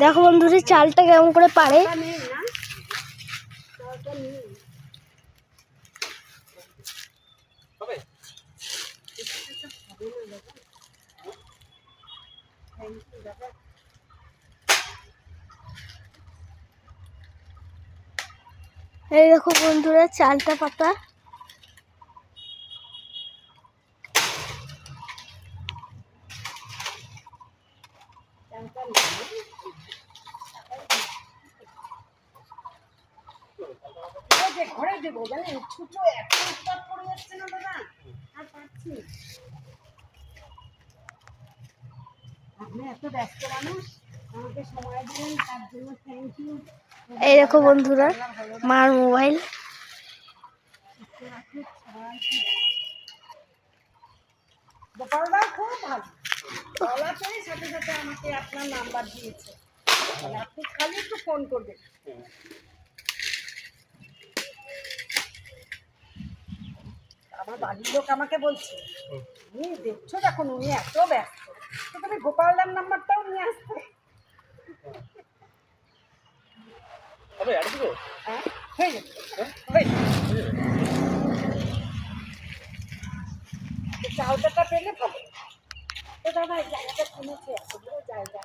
দেখো বন্ধুরা চালটা কেমন করে পারে। এই দেখো বন্ধুরা চালটা পাতা। ঘরে দেবো জানেন, ছুটো এত উৎপাত পড়ে যাচ্ছে না দাদা, আর পারছি। আপনি এত ব্যস্ত মানুষ, আমাকে সময় দিলেন তার জন্য থ্যাংক ইউ। এই দেখো বন্ধুরা মার মোবাইল। গোপালদাও খুব ভালো, বলাতেই সাথে সাথে আমাকে আপনার নাম্বার দিয়েছে, আপনি খালি একটু ফোন করবেন। আমার বাড়ির লোক আমাকে বলছে, তুমি দেখছো যখন উনি এত ব্যস্ত, তো তুমি গোপালদার নাম্বারটাও নিয়ে আসতে। হ্যাঁ হয়ে যাবে, চাউটাটা পেলে ভালো। তো দাদা এই জায়গাটা কিনেছে, এতগুলো জায়গা